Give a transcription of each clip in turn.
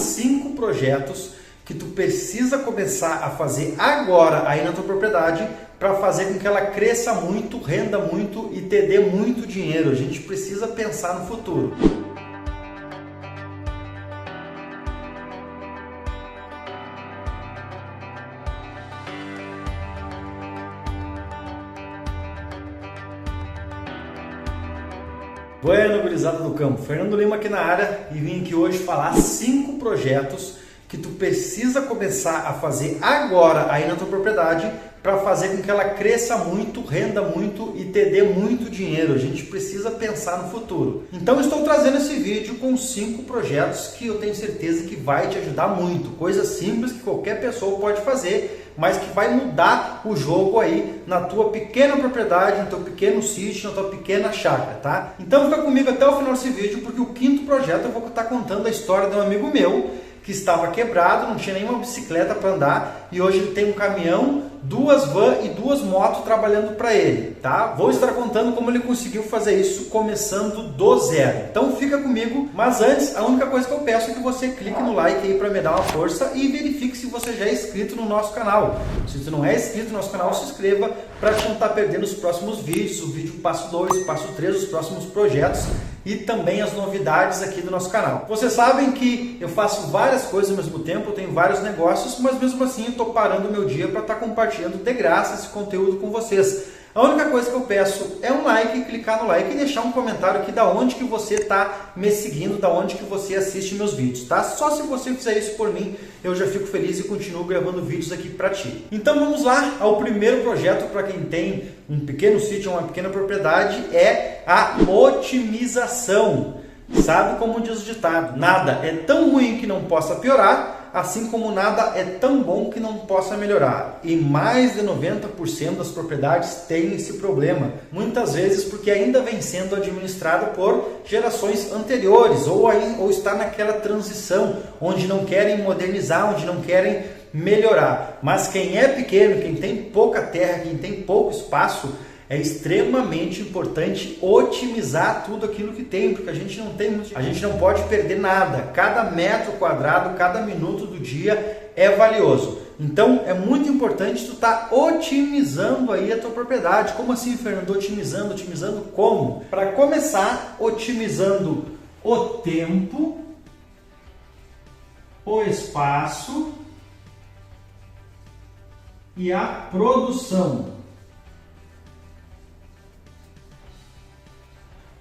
5 projetos que tu precisa começar a fazer agora aí na tua propriedade para fazer com que ela cresça muito, renda muito e te dê muito dinheiro. A gente precisa pensar no futuro. Bueno, gurizada do campo, Fernando Lima aqui na área e vim aqui hoje falar 5 projetos que tu precisa começar a fazer agora aí na tua propriedade para fazer com que ela cresça muito, renda muito e te dê muito dinheiro. A gente precisa pensar no futuro. Então estou trazendo esse vídeo com 5 projetos que eu tenho certeza que vai te ajudar muito. Coisas simples que qualquer pessoa pode fazer, mas que vai mudar o jogo aí na tua pequena propriedade, no teu pequeno sítio, na tua pequena chácara, tá? Então fica comigo até o final desse vídeo, porque o 5º projeto eu vou estar contando a história de um amigo meu que estava quebrado, não tinha nenhuma bicicleta para andar e hoje ele tem um caminhão, 2 vans e 2 motos trabalhando para ele, tá? Vou estar contando como ele conseguiu fazer isso começando do zero. Então fica comigo, mas antes a única coisa que eu peço é que você clique no like aí para me dar uma força e verifique se você já é inscrito no nosso canal. Se você não é inscrito no nosso canal, se inscreva para não estar perdendo os próximos vídeos, o vídeo passo 2, passo 3, os próximos projetos e também as novidades aqui do nosso canal. Vocês sabem que eu faço várias coisas ao mesmo tempo, eu tenho vários negócios, mas mesmo assim eu estou parando o meu dia para estar compartilhando de graça esse conteúdo com vocês. A única coisa que eu peço é um like, clicar no like e deixar um comentário aqui da onde que você está me seguindo, da onde que você assiste meus vídeos, tá? Só se você fizer isso por mim, eu já fico feliz e continuo gravando vídeos aqui para ti. Então vamos lá ao primeiro projeto para quem tem um pequeno sítio, uma pequena propriedade, é a otimização. Sabe como diz o ditado, nada é tão ruim que não possa piorar, assim como nada é tão bom que não possa melhorar. E mais de 90% das propriedades têm esse problema. Muitas vezes porque ainda vem sendo administrado por gerações anteriores ou está naquela transição onde não querem modernizar, onde não querem melhorar. Mas quem é pequeno, quem tem pouca terra, quem tem pouco espaço, é extremamente importante otimizar tudo aquilo que tem, porque a gente não pode perder nada. Cada metro quadrado, cada minuto do dia é valioso. Então é muito importante tu estar otimizando aí a tua propriedade. Como assim, Fernando? Otimizando? Otimizando como? Para começar, otimizando o tempo, o espaço e a produção.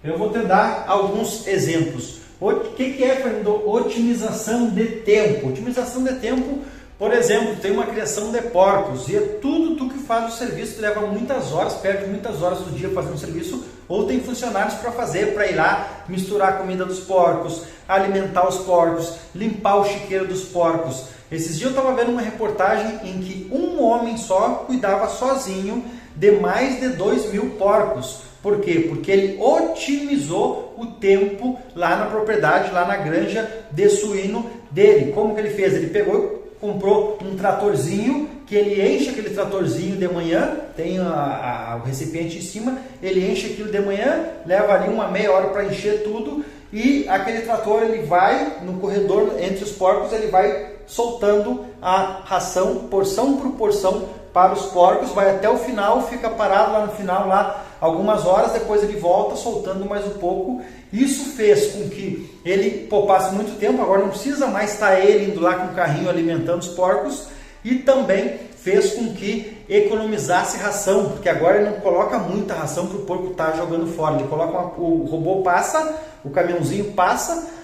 Eu vou te dar alguns exemplos. O que é, Fernando? Otimização de tempo. Otimização de tempo, por exemplo, tem uma criação de porcos e é tudo tu que faz o serviço, leva muitas horas, perde muitas horas do dia fazendo o serviço, ou tem funcionários para fazer, para ir lá misturar a comida dos porcos, alimentar os porcos, limpar o chiqueiro dos porcos. Esses dias eu estava vendo uma reportagem em que um homem só cuidava sozinho de mais de 2.000 porcos. Por quê? Porque ele otimizou o tempo lá na propriedade, lá na granja de suíno dele. Como que ele fez? Ele pegou, comprou um tratorzinho, que ele enche aquele tratorzinho de manhã, tem o recipiente em cima, ele enche aquilo de manhã, leva ali uma meia hora para encher tudo e aquele trator ele vai no corredor entre os porcos, ele vai soltando a ração, porção por porção, para os porcos, vai até o final, fica parado lá no final, lá algumas horas, depois ele volta soltando mais um pouco. Isso fez com que ele poupasse muito tempo, agora não precisa mais estar ele indo lá com o carrinho alimentando os porcos, e também fez com que economizasse ração, porque agora ele não coloca muita ração para o porco estar jogando fora, ele coloca o robô passa, o caminhãozinho passa,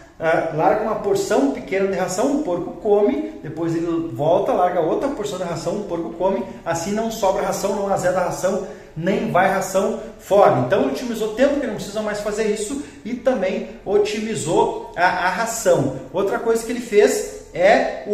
larga uma porção pequena de ração, o porco come, depois ele volta, larga outra porção de ração, o porco come, assim não sobra ração, não azeda a ração, nem vai ração fora. Então otimizou o tempo, que não precisa mais fazer isso, e também otimizou a ração. Outra coisa que ele fez é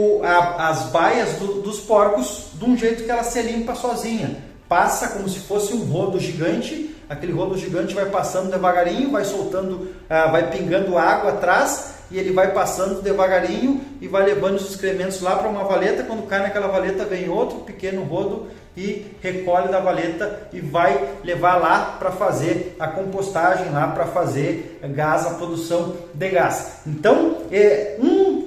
as baias dos porcos de um jeito que ela se limpa sozinha. Passa como se fosse um rodo gigante, aquele rodo gigante vai passando devagarinho, vai soltando, vai pingando água atrás, e ele vai passando devagarinho e vai levando os excrementos lá para uma valeta. Quando cai naquela valeta vem outro pequeno rodo e recolhe da valeta e vai levar lá para fazer a compostagem, lá para fazer gás, a produção de gás. Então,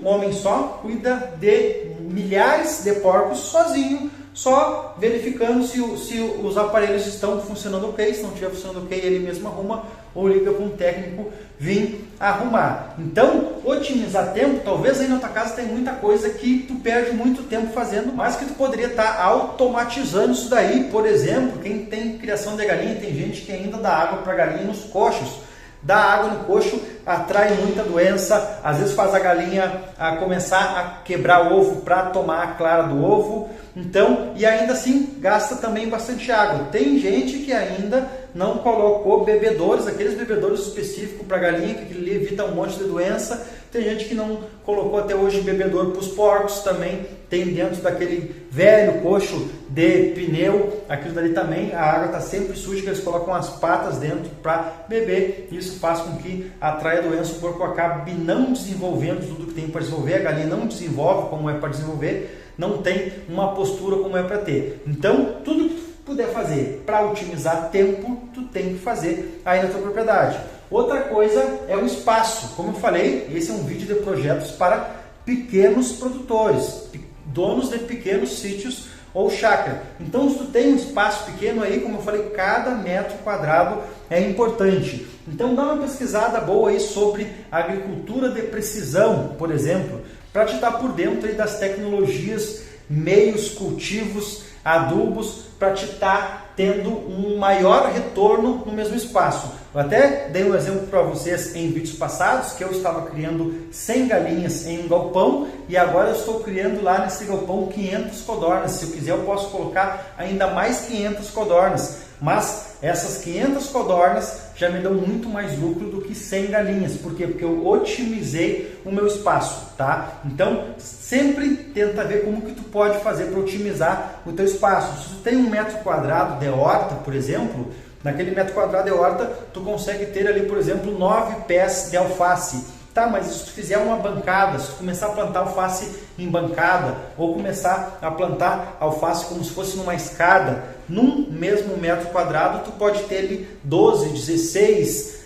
um homem só cuida de milhares de porcos sozinho, só verificando se os aparelhos estão funcionando ok. Se não estiver funcionando ok, ele mesmo arruma ou liga para um técnico vir arrumar. Então, otimizar tempo, talvez aí na tua casa tem muita coisa que tu perde muito tempo fazendo, mas que tu poderia estar automatizando isso daí. Por exemplo, quem tem criação de galinha, tem gente que ainda dá água para galinha nos coxos. Dar água no coxo atrai muita doença, às vezes faz a galinha começar a quebrar o ovo para tomar a clara do ovo, então, e ainda assim gasta também bastante água. Tem gente que ainda não colocou bebedouros, aqueles bebedouros específicos para galinha, que aquilo ali evita um monte de doença. Tem gente que não colocou até hoje bebedouro para os porcos, também tem dentro daquele velho coxo de pneu, aquilo dali também, a água está sempre suja, que eles colocam as patas dentro para beber. Isso faz com que atraia doença, o porco acabe não desenvolvendo tudo que tem para desenvolver, a galinha não desenvolve como é para desenvolver, não tem uma postura como é para ter. Então, tudo que tu puder fazer para otimizar tempo, tu tem que fazer aí na tua propriedade. Outra coisa é o espaço. Como eu falei, esse é um vídeo de projetos para pequenos produtores, donos de pequenos sítios ou chácara. Então, se tu tem um espaço pequeno aí, como eu falei, cada metro quadrado é importante. Então, dá uma pesquisada boa aí sobre agricultura de precisão, por exemplo, para te estar por dentro aí das tecnologias, meios, cultivos, adubos, para te estar tendo um maior retorno no mesmo espaço. Eu até dei um exemplo para vocês em vídeos passados, que eu estava criando 100 galinhas em um galpão e agora eu estou criando lá nesse galpão 500 codornas. Se eu quiser eu posso colocar ainda mais 500 codornas, mas essas 500 codornas já me dão muito mais lucro do que 100 galinhas. Por quê? Porque eu otimizei o meu espaço, tá? Então, sempre tenta ver como que tu pode fazer para otimizar o teu espaço. Se tu tem 1 metro quadrado de horta, por exemplo, naquele metro quadrado de horta, tu consegue ter ali, por exemplo, 9 pés de alface. Tá, mas se tu fizer uma bancada, se tu começar a plantar alface em bancada, ou começar a plantar alface como se fosse numa escada, num mesmo metro quadrado, tu pode ter ali 12, 16,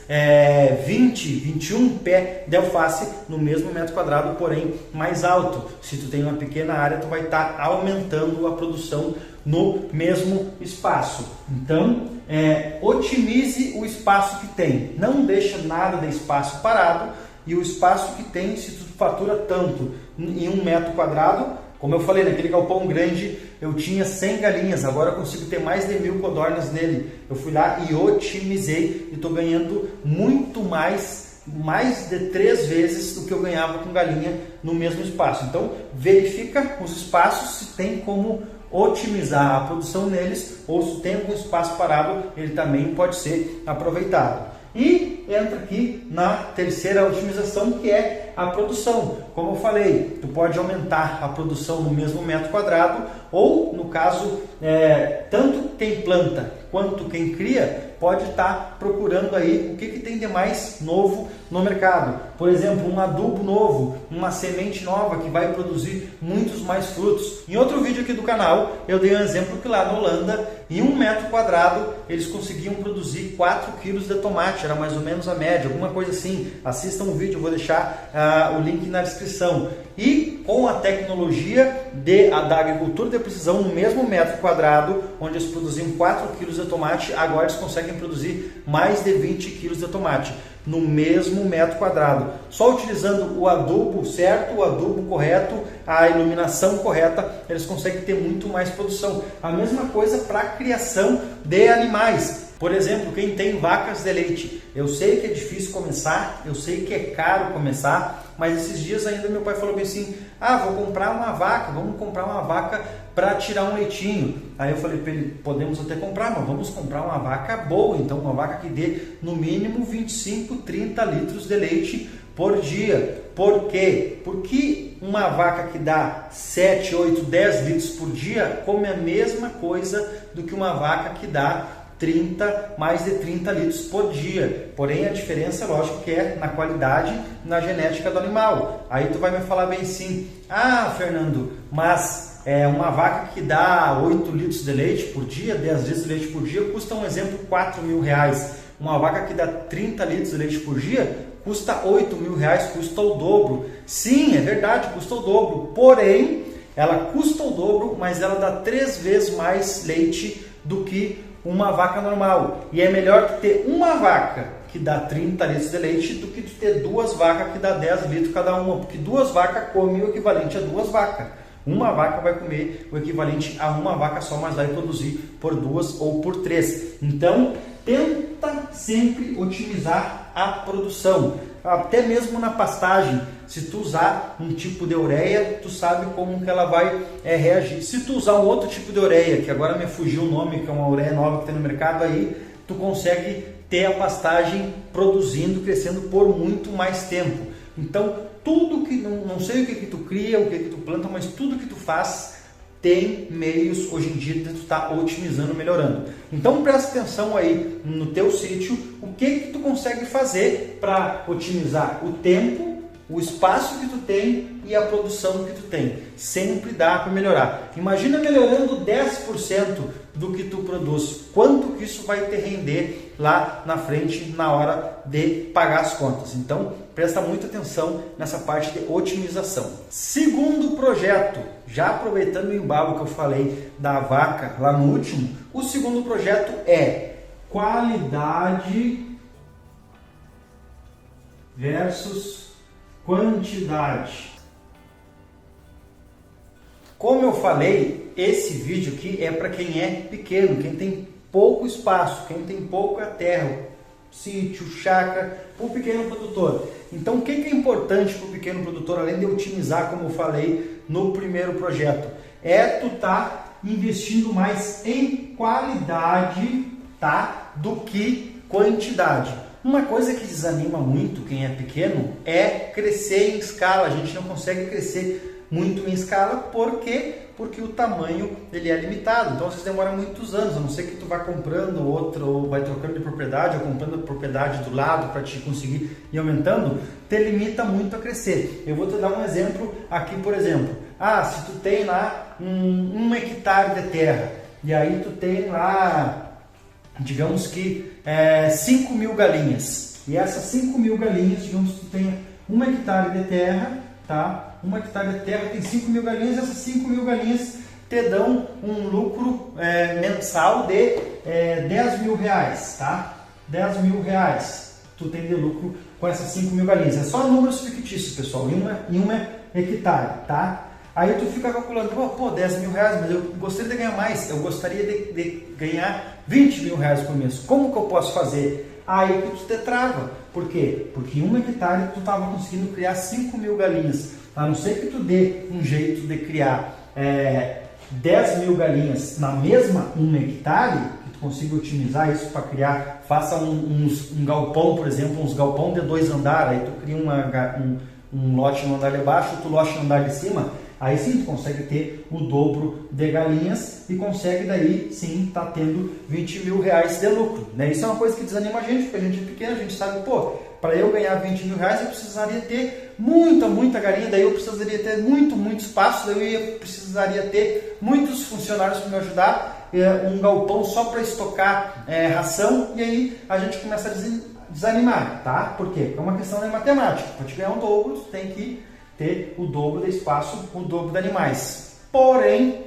20, 21 pé de alface no mesmo metro quadrado, porém mais alto. Se tu tem uma pequena área, tu vai estar aumentando a produção no mesmo espaço. Então, otimize o espaço que tem. Não deixa nada de espaço parado. E o espaço que tem, se tu fatura tanto em 1 metro quadrado, como eu falei, naquele galpão grande eu tinha 100 galinhas, agora eu consigo ter mais de 1000 codornas nele. Eu fui lá e otimizei e estou ganhando muito mais de 3 vezes do que eu ganhava com galinha no mesmo espaço. Então, verifica os espaços, se tem como otimizar a produção neles, ou se tem algum espaço parado, ele também pode ser aproveitado. E entra aqui na terceira otimização, que é a produção. Como eu falei, tu pode aumentar a produção no mesmo metro quadrado, ou no caso, tanto quem planta quanto quem cria pode estar procurando aí o que tem de mais novo no mercado. Por exemplo, um adubo novo, uma semente nova que vai produzir muitos mais frutos. Em outro vídeo aqui do canal, eu dei um exemplo que lá na Holanda, em 1 metro quadrado, eles conseguiam produzir 4 quilos de tomate, era mais ou menos a média, alguma coisa assim. Assistam o vídeo, eu vou deixar o link na descrição. E com a tecnologia da agricultura de precisão, no mesmo metro quadrado, onde eles produziam 4 quilos de tomate, agora eles conseguem produzir mais de 20 quilos de tomate no mesmo metro quadrado, só utilizando o adubo certo, o adubo correto, a iluminação correta, eles conseguem ter muito mais produção. A mesma coisa para a criação de animais. Por exemplo, quem tem vacas de leite, eu sei que é difícil começar, eu sei que é caro começar, mas esses dias ainda meu pai falou bem assim, vou comprar uma vaca, vamos comprar uma vaca para tirar um leitinho. Aí eu falei para ele, podemos até comprar, mas vamos comprar uma vaca boa, então uma vaca que dê no mínimo 25, 30 litros de leite por dia. Por quê? Porque uma vaca que dá 7, 8, 10 litros por dia come a mesma coisa do que uma vaca que dá mais de 30 litros por dia. Porém, a diferença, lógico, que é na qualidade, na genética do animal. Aí tu vai me falar bem assim, Fernando, mas uma vaca que dá 8 litros de leite por dia, 10 litros de leite por dia, custa, um exemplo, R$4.000. Uma vaca que dá 30 litros de leite por dia, custa 8 mil reais, custa o dobro. Sim, é verdade, custa o dobro, porém, ela custa o dobro, mas ela dá 3 vezes mais leite do que uma vaca normal. E é melhor ter uma vaca que dá 30 litros de leite do que ter 2 vacas que dá 10 litros cada uma, porque 2 vacas comem o equivalente a 2 vacas. Uma vaca vai comer o equivalente a uma vaca só, mas vai produzir por 2 ou por 3. Então, tenta sempre otimizar a produção. Até mesmo na pastagem, se tu usar um tipo de ureia, tu sabe como que ela vai reagir. Se tu usar um outro tipo de ureia, que agora me fugiu o nome, que é uma ureia nova que tem no mercado aí, tu consegue ter a pastagem produzindo, crescendo por muito mais tempo. Então, tudo que, não sei o que tu cria, o que tu planta, mas tudo que tu faz tem meios hoje em dia de tu estar otimizando, melhorando. Então presta atenção aí no teu sítio, o que tu consegue fazer para otimizar o tempo, o espaço que tu tem e a produção que tu tem. Sempre dá para melhorar. Imagina melhorando 10% do que tu produz. Quanto que isso vai te render lá na frente na hora de pagar as contas. Então, presta muita atenção nessa parte de otimização. Segundo projeto, já aproveitando o embalo que eu falei da vaca lá no último, o segundo projeto é qualidade versus quantidade. Como eu falei, esse vídeo aqui é para quem é pequeno, quem tem pouco espaço, quem tem pouca terra, sítio, chácara, o pequeno produtor. Então, o que é importante para o pequeno produtor, além de otimizar, como eu falei no primeiro projeto, é tu tá investindo mais em qualidade, tá, do que quantidade. Uma coisa que desanima muito quem é pequeno é crescer em escala. A gente não consegue crescer muito em escala, por quê? Porque o tamanho ele é limitado, então às vezes demora muitos anos, a não ser que tu vá comprando outra, ou vai trocando de propriedade, ou comprando a propriedade do lado para te conseguir ir aumentando, te limita muito a crescer. Eu vou te dar um exemplo aqui, por exemplo, se tu tem lá um hectare de terra, e aí tu tem lá, digamos que 5 mil galinhas, e essas 5 mil galinhas, digamos que tu tenha 1 hectare de terra, tá? 1 hectare de terra tem 5 mil galinhas, essas 5 mil galinhas te dão um lucro mensal de 10 mil reais, tá? 10 mil reais tu tem de lucro com essas 5 mil galinhas. É só números fictícios, pessoal, em uma hectare, tá? Aí tu fica calculando, pô, 10 mil reais, mas eu gostaria de ganhar mais, eu gostaria de ganhar 20 mil reais por mês. Como que eu posso fazer? Aí que tu te trava. Por quê? Porque em 1 hectare tu estava conseguindo criar 5 mil galinhas. A não ser que tu dê um jeito de criar 10 mil galinhas na mesma 1 hectare, que tu consiga otimizar isso para criar, faça um galpão, por exemplo, uns galpão de 2 andares, aí tu cria um lote no andar de baixo, outro lote no andar de cima, aí sim tu consegue ter o dobro de galinhas e consegue daí sim estar tendo 20 mil reais de lucro, né? Isso é uma coisa que desanima a gente, porque a gente é pequeno, a gente sabe, para eu ganhar 20 mil reais eu precisaria ter muita galinha, daí eu precisaria ter muito espaço, daí eu precisaria ter muitos funcionários para me ajudar, um galpão só para estocar ração, e aí a gente começa a desanimar, tá? Por quê? É uma questão de matemática. Para te ganhar um dobro, tu tem que ter o dobro de espaço, o dobro de animais. Porém,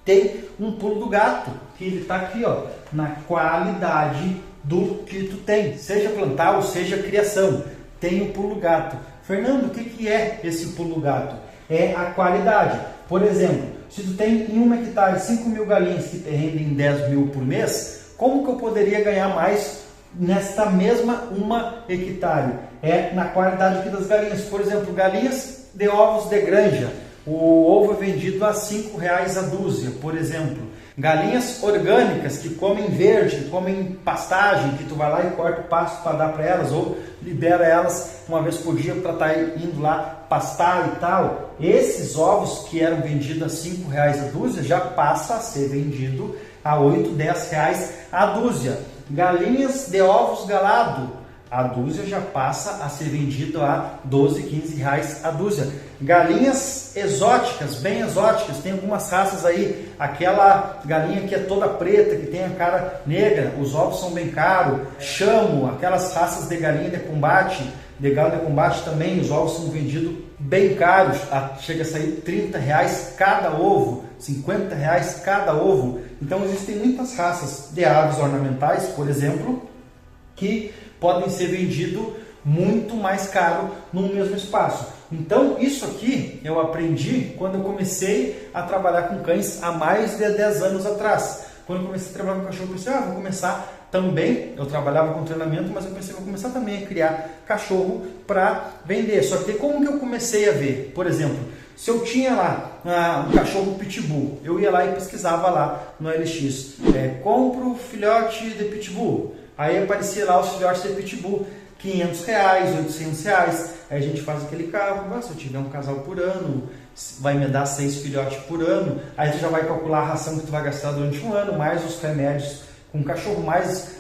tem um pulo do gato, que ele está aqui, ó, na qualidade do que tu tem, seja plantar ou seja criação. Tem o pulo do gato. Fernando, o que é esse pulo do gato? É a qualidade. Por exemplo, se tu tem em 1 hectare 5 mil galinhas que te rendem 10 mil por mês, como que eu poderia ganhar mais nesta mesma 1 hectare? É na qualidade aqui das galinhas. Por exemplo, galinhas de ovos de granja. O ovo é vendido a R$5 a dúzia, por exemplo. Galinhas orgânicas que comem verde, que comem pastagem, que tu vai lá e corta o pasto para dar para elas, ou libera elas uma vez por dia para estar indo lá pastar e tal. Esses ovos que eram vendidos a R$5 a dúzia já passa a ser vendido a R$8, R$10 a dúzia. Galinhas de ovos galado, a dúzia já passa a ser vendido a R$12, R$15 a dúzia. Galinhas exóticas, bem exóticas, tem algumas raças aí, aquela galinha que é toda preta, que tem a cara negra, os ovos são bem caros. Chamo, aquelas raças de galinha de combate, de galo de combate também, os ovos são vendidos bem caros, chega a sair R$30 cada ovo, R$50 cada ovo. Então existem muitas raças de aves ornamentais, por exemplo, que podem ser vendidos muito mais caro no mesmo espaço. Então isso aqui eu aprendi quando eu comecei a trabalhar com cães há mais de 10 anos atrás. Quando eu comecei a trabalhar com cachorro, eu pensei, vou começar também, eu trabalhava com treinamento, mas eu pensei, vou começar também a criar cachorro para vender. Só que como que eu comecei a ver? Por exemplo, se eu tinha lá um cachorro pitbull, eu ia lá e pesquisava lá no LX, compro filhote de pitbull. Aí aparecia lá os filhotes de pitbull, R$500, R$800. Aí a gente faz aquele cálculo, se eu tiver um casal por ano, vai me dar 6 filhotes por ano. Aí tu já vai calcular a ração que tu vai gastar durante um ano, mais os remédios com cachorro, mais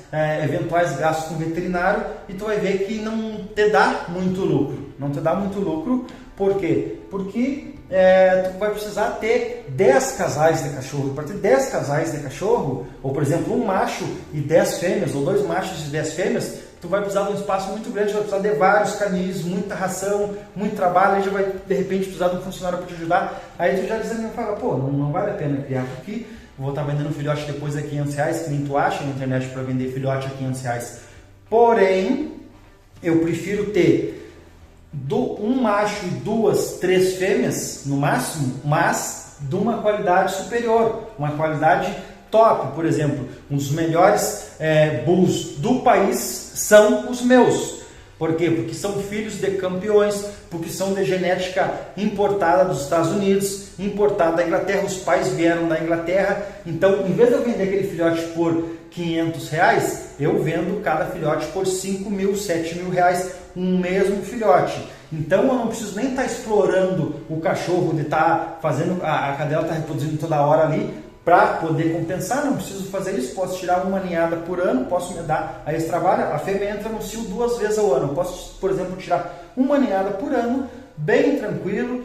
eventuais gastos com veterinário, e tu vai ver que não te dá muito lucro. Não te dá muito lucro, por quê? Porque tu vai precisar ter 10 casais de cachorro. Para ter 10 casais de cachorro, ou por exemplo um macho e 10 fêmeas, ou 2 machos e 10 fêmeas, tu vai precisar de um espaço muito grande, vai precisar de vários canis, muita ração, muito trabalho, aí já vai de repente precisar de um funcionário para te ajudar. Aí tu já desanima e fala, pô, não vale a pena criar, porque vou estar vendendo filhote depois a R$500, que nem tu acha na internet para vender filhote a R$500. Porém, eu prefiro ter um macho e 2, 3 fêmeas no máximo, mas de uma qualidade superior, uma qualidade top. Por exemplo, um dos melhores bulls do país são os meus. Por quê? Porque são filhos de campeões, porque são de genética importada dos Estados Unidos, importada da Inglaterra, os pais vieram da Inglaterra. Então, em vez de eu vender aquele filhote por R$500, eu vendo cada filhote por R$5.000, R$7.000, um mesmo filhote. Então eu não preciso nem estar explorando o cachorro, de estar fazendo, a cadela está reproduzindo toda hora ali, para poder compensar. Não preciso fazer isso, posso tirar uma ninhada por ano, posso me dar a esse trabalho. A fêmea entra no cio 2 vezes ao ano, eu posso, por exemplo, tirar uma ninhada por ano, bem tranquilo,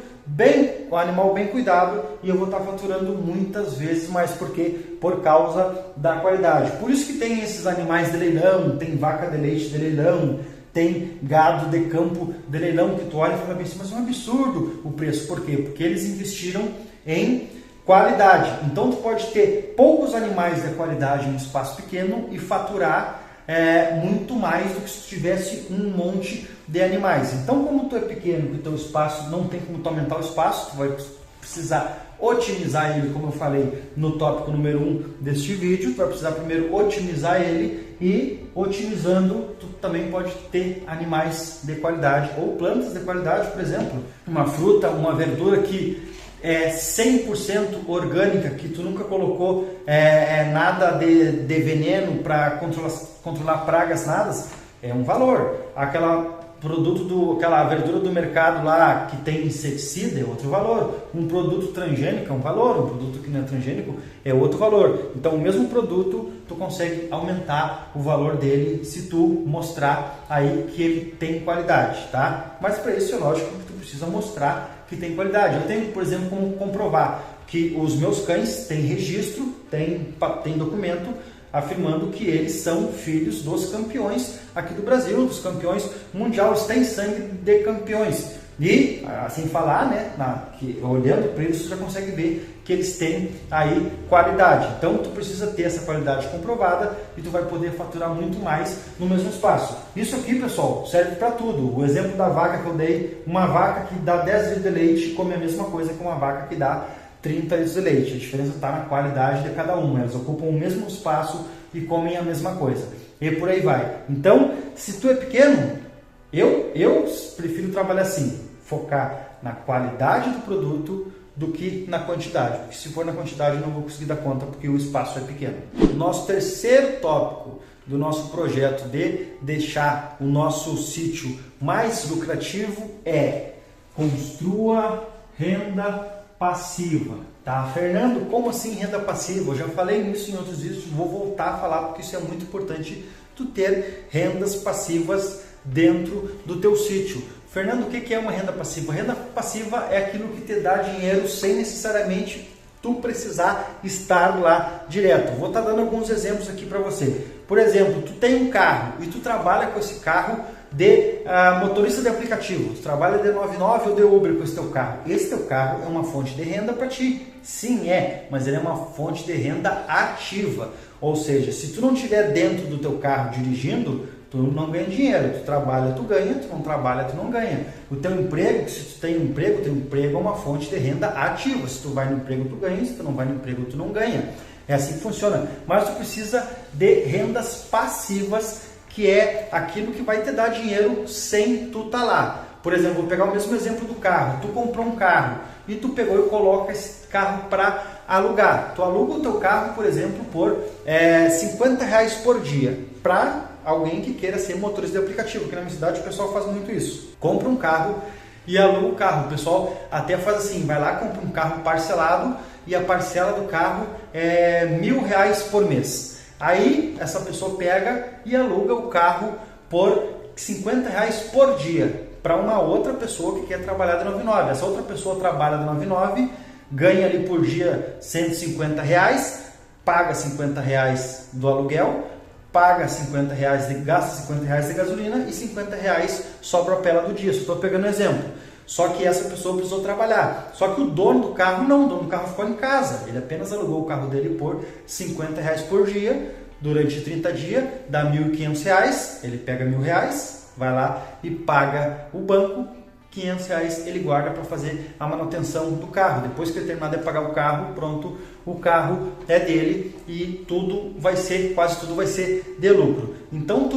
o animal bem cuidado, e eu vou estar faturando muitas vezes mais. Porque por causa da qualidade. Por isso que tem esses animais de leilão, tem vaca de leite de leilão, tem gado de campo de leilão, que tu olha e fala assim, mas é um absurdo o preço. Por quê? Porque eles investiram em qualidade. Então tu pode ter poucos animais de qualidade em um espaço pequeno e faturar muito mais do que se tu tivesse um monte de animais. Então, como tu é pequeno, que o teu espaço não tem como tu aumentar o espaço, tu vai precisar otimizar ele, como eu falei no tópico número 1 deste vídeo. Tu vai precisar primeiro otimizar ele, e otimizando tu também pode ter animais de qualidade ou plantas de qualidade. Por exemplo, uma fruta, uma verdura que é 100% orgânica, que tu nunca colocou nada de veneno para controlar pragas, nada, é um valor. Aquela verdura do mercado lá que tem inseticida é outro valor. Um produto transgênico é um valor, um produto que não é transgênico é outro valor. Então o mesmo produto tu consegue aumentar o valor dele se tu mostrar aí que ele tem qualidade, tá? Mas para isso é lógico que tu precisa mostrar que tem qualidade. Eu tenho, por exemplo, como comprovar que os meus cães têm registro, tem documento afirmando que eles são filhos dos campeões aqui do Brasil, dos campeões mundiais, têm sangue de campeões. E, assim falar, né, olhando para eles, você já consegue ver que eles têm aí qualidade. Então, tu precisa ter essa qualidade comprovada e tu vai poder faturar muito mais no mesmo espaço. Isso aqui, pessoal, serve para tudo. O exemplo da vaca que eu dei, uma vaca que dá 10 litros de leite come a mesma coisa que uma vaca que dá 30 litros de leite. A diferença está na qualidade de cada uma. Elas ocupam o mesmo espaço e comem a mesma coisa. E por aí vai. Então, se tu é pequeno, eu prefiro trabalhar assim, focar na qualidade do produto do que na quantidade. Porque se for na quantidade eu não vou conseguir dar conta, porque o espaço é pequeno. O nosso terceiro tópico do nosso projeto de deixar o nosso sítio mais lucrativo é construa renda passiva. Tá, Fernando, como assim renda passiva? Eu já falei nisso em outros vídeos, vou voltar a falar porque isso é muito importante, tu ter rendas passivas dentro do teu sítio. Fernando, o que é uma renda passiva? Renda passiva é aquilo que te dá dinheiro sem necessariamente tu precisar estar lá direto. Vou estar dando alguns exemplos aqui para você. Por exemplo, tu tem um carro e tu trabalha com esse carro de motorista de aplicativo, tu trabalha de 99 ou de Uber com esse teu carro. Esse teu carro é uma fonte de renda para ti. Sim, mas ele é uma fonte de renda ativa. Ou seja, se tu não estiver dentro do teu carro dirigindo, tu não ganha dinheiro. Tu trabalha, tu ganha. Tu não trabalha, tu não ganha. O teu emprego, se tu tem um emprego, teu emprego é uma fonte de renda ativa. Se tu vai no emprego, tu ganha. Se tu não vai no emprego, tu não ganha. É assim que funciona. Mas tu precisa de rendas passivas, que é aquilo que vai te dar dinheiro sem tu estar lá. Por exemplo, vou pegar o mesmo exemplo do carro. Tu comprou um carro e tu pegou e coloca esse carro para alugar. Tu aluga o teu carro, por exemplo, por R$50 por dia, para alguém que queira ser motorista de aplicativo. Aqui na minha cidade o pessoal faz muito isso. Compra um carro e aluga o carro. O pessoal até faz assim, vai lá, compra um carro parcelado e a parcela do carro é R$1.000 por mês. Aí essa pessoa pega e aluga o carro por R$50 por dia para uma outra pessoa que quer trabalhar de 99. Essa outra pessoa trabalha de 99, ganha ali por dia R$150, paga R$50 do aluguel, paga R$50, gasta R$50 de gasolina e R$50 sobra a pela do dia. Estou pegando exemplo. Só que essa pessoa precisou trabalhar. Só que o dono do carro não, o dono do carro ficou em casa. Ele apenas alugou o carro dele por R$50 por dia, durante 30 dias, dá R$1.500, ele pega R$1.000, vai lá e paga o banco, R$500 ele guarda para fazer a manutenção do carro. Depois que ele terminar de pagar o carro, pronto, o carro é dele e quase tudo vai ser de lucro. Então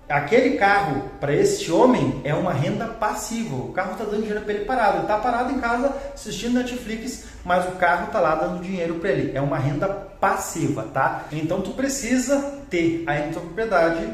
aquele carro, para esse homem, é uma renda passiva. O carro está dando dinheiro para ele parado. Ele está parado em casa assistindo Netflix, mas o carro está lá dando dinheiro para ele. É uma renda passiva, tá? Então tu precisa ter aí na tua propriedade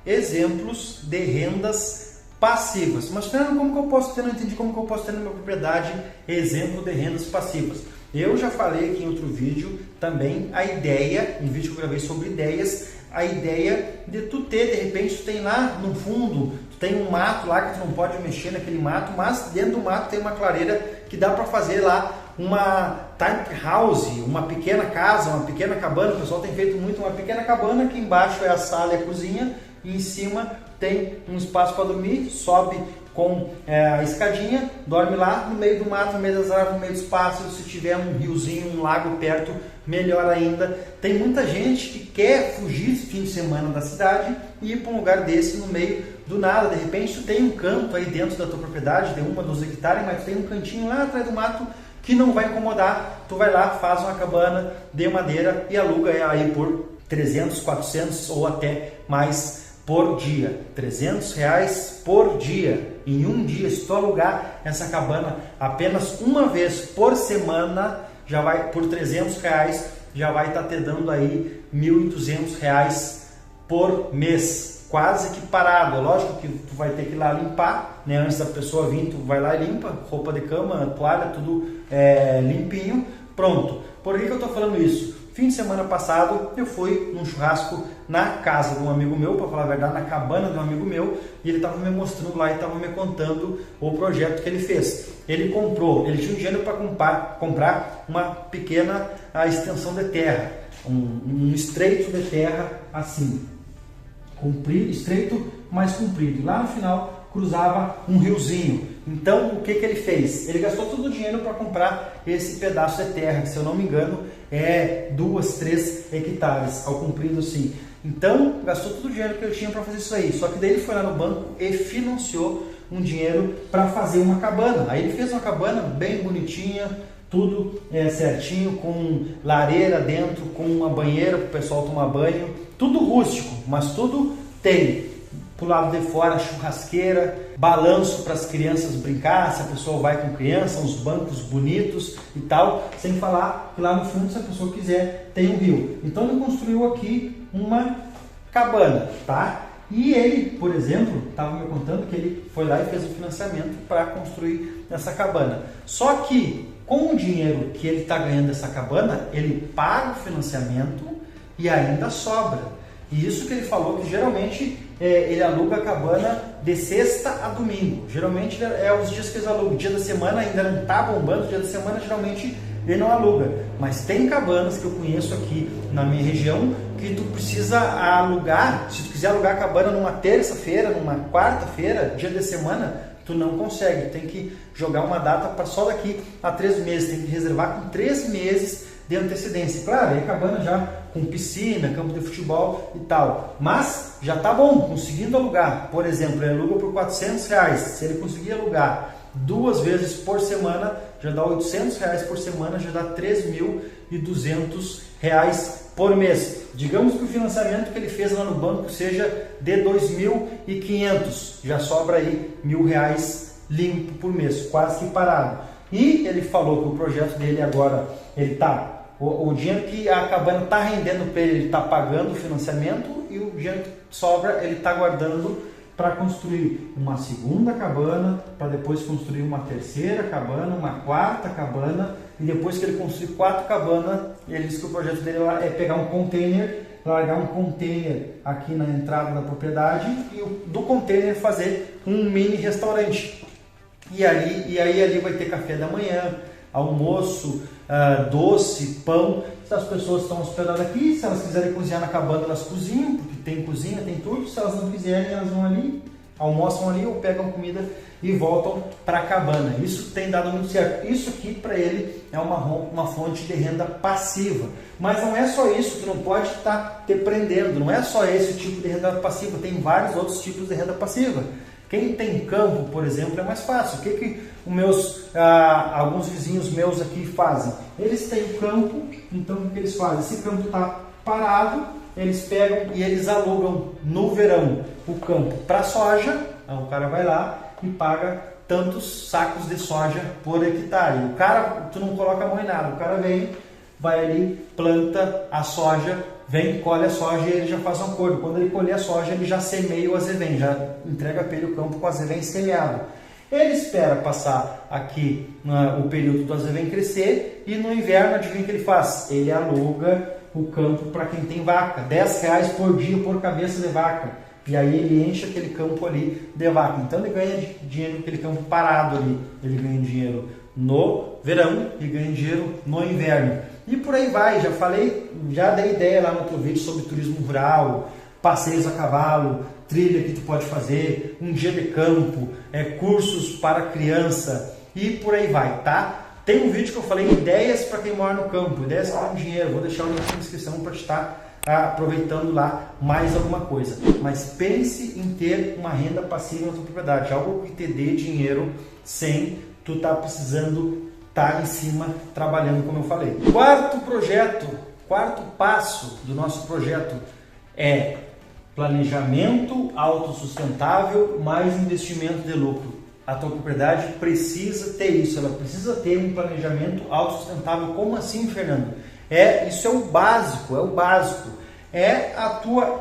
exemplos de rendas passivas. Mas Fernando, como que eu posso ter? Não entendi como que eu posso ter na minha propriedade exemplo de rendas passivas. Eu já falei aqui em outro vídeo também a ideia, em vídeo que eu gravei sobre ideias, a ideia de tu ter, de repente, tu tem lá no fundo, tu tem um mato lá que tu não pode mexer naquele mato, mas dentro do mato tem uma clareira que dá para fazer lá uma tiny house, uma pequena casa, uma pequena cabana. O pessoal tem feito muito uma pequena cabana, que embaixo é a sala e a cozinha e em cima tem um espaço para dormir, sobe com a escadinha, dorme lá no meio do mato, no meio das árvores, no meio dos pássaros. Se tiver um riozinho, um lago perto, melhor ainda. Tem muita gente que quer fugir esse fim de semana da cidade e ir para um lugar desse no meio do nada. De repente tu tem um canto aí dentro da tua propriedade de 1 a 2 hectares, mas tu tem um cantinho lá atrás do mato que não vai incomodar. Tu vai lá, faz uma cabana de madeira e aluga aí por 300, 400 ou até mais por dia. R$300 por dia. Em um dia, se tu alugar essa cabana apenas uma vez por semana, já vai por R$300, já vai estar te dando aí R$1.200 por mês, quase que parado. É lógico que tu vai ter que ir lá limpar, né? Antes da pessoa vir, tu vai lá e limpa, roupa de cama, toalha, tudo limpinho, pronto. Por que eu estou falando isso? Fim de semana passado eu fui num churrasco na casa de um amigo meu, para falar a verdade, na cabana de um amigo meu, e ele estava me mostrando lá e estava me contando o projeto que ele fez. Ele tinha um dinheiro para comprar uma pequena extensão de terra, um estreito de terra assim, comprido, estreito, mais comprido. E lá no final cruzava um riozinho. Então o que ele fez? Ele gastou todo o dinheiro para comprar esse pedaço de terra, que se eu não me engano é 2, 3 hectares ao comprido assim. Então gastou todo o dinheiro que ele tinha para fazer isso aí. Só que daí ele foi lá no banco e financiou um dinheiro para fazer uma cabana. Aí ele fez uma cabana bem bonitinha, tudo certinho, com lareira dentro, com uma banheira para o pessoal tomar banho, tudo rústico, mas tudo tem. Pro lado de fora, churrasqueira, balanço para as crianças brincar, se a pessoa vai com criança, uns bancos bonitos e tal, sem falar que lá no fundo, se a pessoa quiser, tem um rio. Então ele construiu aqui uma cabana, tá? E ele, por exemplo, estava me contando que ele foi lá e fez o financiamento para construir essa cabana. Só que com o dinheiro que ele está ganhando dessa cabana, ele paga o financiamento e ainda sobra. E isso que ele falou, que geralmente ele aluga a cabana de sexta a domingo. Geralmente é os dias que eles alugam. O dia da semana ainda não está bombando, o dia da semana geralmente ele não aluga. Mas tem cabanas que eu conheço aqui na minha região que tu precisa alugar. Se tu quiser alugar a cabana numa terça-feira, numa quarta-feira, dia de semana, tu não consegue. Tem que jogar uma data para só daqui a 3 meses. Tem que reservar com 3 meses de antecedência. Claro, aí cabana já com piscina, campo de futebol e tal. Mas já tá bom, conseguindo alugar. Por exemplo, ele aluga por R$400. Se ele conseguir alugar 2 vezes por semana, já dá R$800 por semana, já dá R$3.200 por mês. Digamos que o financiamento que ele fez lá no banco seja de R$2.500, já sobra aí R$1.000 limpo por mês, quase que parado. E ele falou que o projeto dele agora, ele tá, o dinheiro que a cabana está rendendo para ele está pagando o financiamento, e o dinheiro que sobra ele está guardando para construir uma segunda cabana, para depois construir uma terceira cabana, uma quarta cabana, e depois que ele construir 4 cabanas, ele disse que o projeto dele é pegar um container, largar um container aqui na entrada da propriedade e do container fazer um mini restaurante. E aí ali vai ter café da manhã, almoço, doce, pão. Se as pessoas estão hospedadas aqui, se elas quiserem cozinhar na cabana, elas cozinham, porque tem cozinha, tem tudo. Se elas não quiserem, elas vão ali, almoçam ali ou pegam comida e voltam para a cabana. Isso tem dado muito certo. Isso aqui para ele é uma fonte de renda passiva. Mas não é só isso, tu não pode estar te prendendo, não é só esse tipo de renda passiva, tem vários outros tipos de renda passiva. Quem tem campo, por exemplo, é mais fácil. O que alguns vizinhos meus aqui fazem? Eles têm campo, então o que eles fazem? Esse campo está parado, eles pegam e eles alugam no verão o campo para soja. Então, o cara vai lá e paga tantos sacos de soja por hectare. O cara, tu não coloca a mão em nada, o cara vem, vai ali, planta a soja, vem, colhe a soja e ele já faz um acordo. Quando ele colher a soja, ele já semeia o azevém, já entrega para ele o campo com o azevém semeado. Ele espera passar aqui o período do azevém crescer e no inverno, adivinha o que ele faz? Ele aluga o campo para quem tem vaca, R$10 por dia por cabeça de vaca. E aí ele enche aquele campo ali de vaca. Então ele ganha dinheiro naquele campo parado ali. Ele ganha dinheiro no verão e ganha dinheiro no inverno. E por aí vai, já dei ideia lá no outro vídeo sobre turismo rural, passeios a cavalo, trilha que tu pode fazer, um dia de campo, cursos para criança e por aí vai, tá? Tem um vídeo que eu falei ideias para quem mora no campo, ideias para dinheiro, vou deixar o link na descrição para te estar aproveitando lá mais alguma coisa. Mas pense em ter uma renda passiva na tua propriedade, algo que te dê dinheiro sem tu estar precisando estar em cima trabalhando, como eu falei. Quarto passo do nosso projeto é planejamento autossustentável mais investimento de lucro. A tua propriedade precisa ter isso, ela precisa ter um planejamento autossustentável. Como assim, Fernando? Isso é o básico,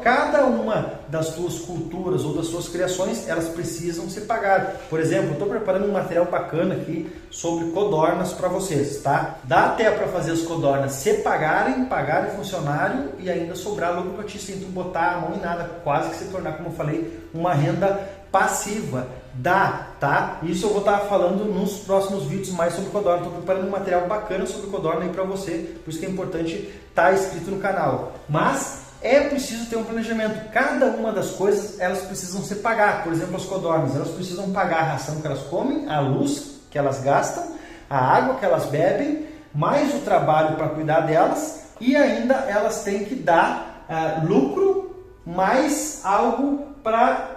cada uma das tuas culturas ou das tuas criações, elas precisam ser pagadas. Por exemplo, eu estou preparando um material bacana aqui sobre codornas para vocês, tá? Dá até para fazer as codornas se pagarem funcionário e ainda sobrar lucro para ti, sem tu botar a mão em nada, quase que se tornar, como eu falei, uma renda passiva. Dá, tá? Isso eu vou estar falando nos próximos vídeos mais sobre codorna. Estou preparando um material bacana sobre codorna aí para você, por isso que é importante estar inscrito no canal. Mas é preciso ter um planejamento. Cada uma das coisas, elas precisam ser pagas. Por exemplo, as codornas, elas precisam pagar a ração que elas comem, a luz que elas gastam, a água que elas bebem, mais o trabalho para cuidar delas, e ainda elas têm que dar lucro, mais algo para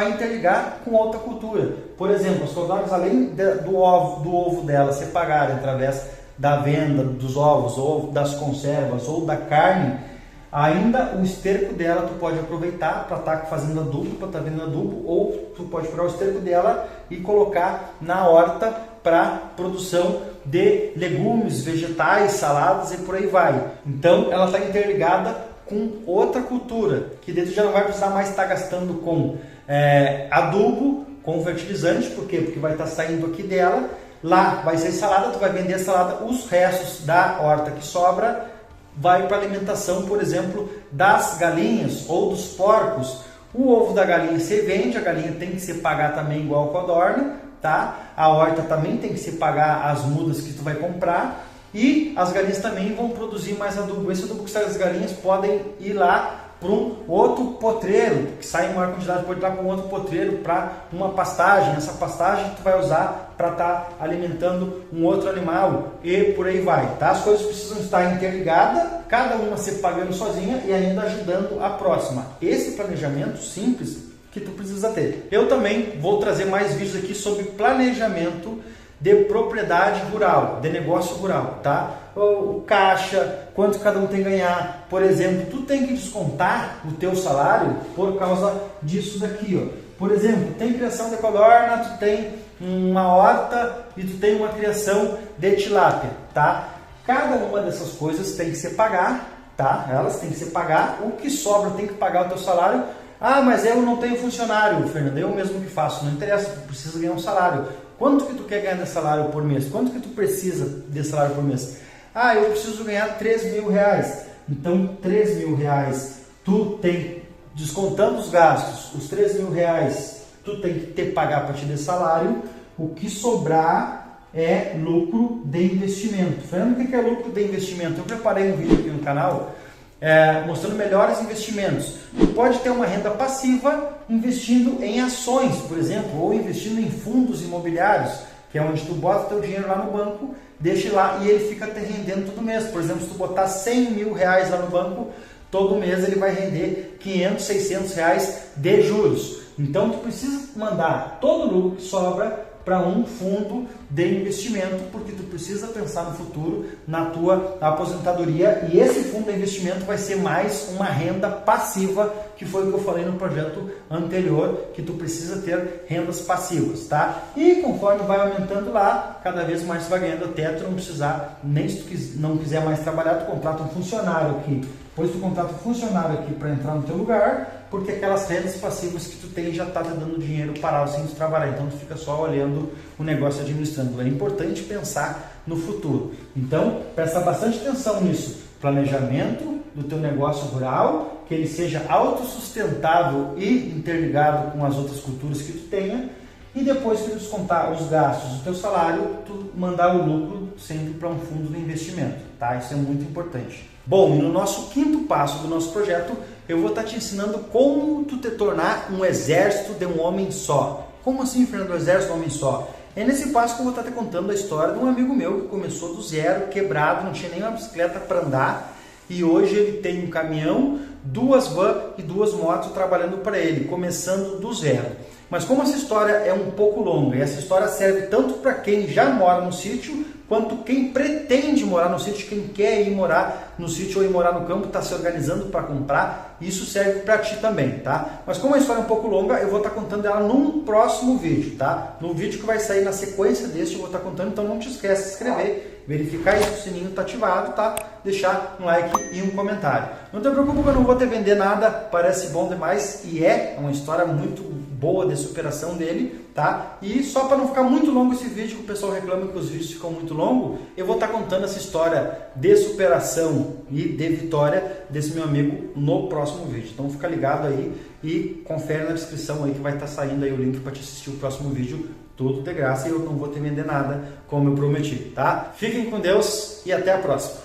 interligar com outra cultura. Por exemplo, as codornas, além do ovo delas ser pagarem através da venda dos ovos, ou das conservas, ou da carne, ainda o esterco dela tu pode aproveitar para estar fazendo adubo, para estar vendendo adubo, ou tu pode pegar o esterco dela e colocar na horta para produção de legumes, vegetais, saladas e por aí vai. Então ela está interligada com outra cultura, que daí tu já não vai precisar mais estar gastando com adubo, com fertilizante. Por quê? Porque vai estar saindo aqui dela, lá vai ser salada, tu vai vender a salada, os restos da horta que sobra vai para alimentação, por exemplo, das galinhas ou dos porcos. O ovo da galinha se vende, a galinha tem que se pagar também igual a codorna, tá? A horta também tem que se pagar as mudas que tu vai comprar, E as galinhas também vão produzir mais adubo. Esse adubo que sai das galinhas podem ir lá para um outro potreiro, que sai em maior quantidade, pode ir lá para um outro potreiro para uma pastagem. Essa pastagem tu vai usar para estar alimentando um outro animal e por aí vai, tá? As coisas precisam estar interligadas, cada uma se pagando sozinha e ainda ajudando a próxima. Esse planejamento simples que tu precisa ter. Eu também vou trazer mais vídeos aqui sobre planejamento de propriedade rural, de negócio rural, tá? O caixa, quanto cada um tem que ganhar. Por exemplo, tu tem que descontar o teu salário por causa disso daqui, ó. Por exemplo, tem criação de codorna, tu tem uma horta e tu tem uma criação de tilápia, tá? Cada uma dessas coisas tem que ser pagar, tá? Elas têm que ser pagar, o que sobra tem que pagar o teu salário. Ah, mas eu não tenho funcionário, Fernando, eu mesmo que faço, não interessa, tu precisa ganhar um salário. Quanto que tu quer ganhar de salário por mês? Quanto que tu precisa de salário por mês? Ah, eu preciso ganhar 3 mil reais. Então, 3 mil reais, tu tem, descontando os gastos, os 3 mil reais, tu tem que ter pagar para te dar salário. O que sobrar é lucro de investimento. Fernando, o que é lucro de investimento? Eu preparei um vídeo aqui no canal mostrando melhores investimentos. Tu pode ter uma renda passiva investindo em ações, por exemplo, ou investindo em fundos imobiliários, que é onde tu bota teu dinheiro lá no banco, deixa lá e ele fica te rendendo todo mês. Por exemplo, se tu botar 100 mil reais lá no banco, todo mês ele vai render 500, 600 reais de juros. Então tu precisa mandar todo o lucro que sobra para um fundo de investimento, porque tu precisa pensar no futuro, na tua aposentadoria, e esse fundo de investimento vai ser mais uma renda passiva, que foi o que eu falei no projeto anterior, que tu precisa ter rendas passivas, tá? E conforme vai aumentando lá, cada vez mais tu vai ganhando, até tu não precisar, nem se tu não quiser mais trabalhar, tu contrata um funcionário aqui. Depois tu contrata um funcionário aqui para entrar no teu lugar, porque aquelas rendas passivas que tu tem já está te dando dinheiro parado sem tu trabalhar. Então tu fica só olhando o negócio, administrando. É importante pensar no futuro. Então presta bastante atenção nisso. Planejamento do teu negócio rural, que ele seja autossustentável e interligado com as outras culturas que tu tenha. E depois que tu descontar os gastos do teu salário, tu mandar o lucro sempre para um fundo de investimento, tá? Isso é muito importante. Bom, no nosso quinto passo do nosso projeto, eu vou estar te ensinando como tu te tornar um exército de um homem só. Como assim, Fernando, um exército de um homem só? É nesse passo que eu vou estar te contando a história de um amigo meu que começou do zero, quebrado, não tinha nem uma bicicleta para andar, e hoje ele tem um caminhão, 2 vans e 2 motos trabalhando para ele, começando do zero. Mas como essa história é um pouco longa, e essa história serve tanto para quem já mora no sítio, quanto quem pretende morar no sítio, quem quer ir morar no sítio ou ir morar no campo, está se organizando para comprar, isso serve para ti também, tá? Mas como a história é um pouco longa, eu vou estar contando ela num próximo vídeo, tá? No vídeo que vai sair na sequência deste, eu vou estar contando, então não te esquece de se inscrever, verificar se o sininho está ativado, tá? Deixar um like e um comentário. Não te preocupe que eu não vou te vender nada, parece bom demais e é uma história muito boa de superação dele, tá? E só para não ficar muito longo esse vídeo, que o pessoal reclama que os vídeos ficam muito longos, eu vou estar contando essa história de superação e de vitória desse meu amigo no próximo vídeo. Então fica ligado aí e confere na descrição aí que vai estar saindo aí o link para te assistir o próximo vídeo, tudo de graça, e eu não vou te vender nada, como eu prometi, tá? Fiquem com Deus e até a próxima.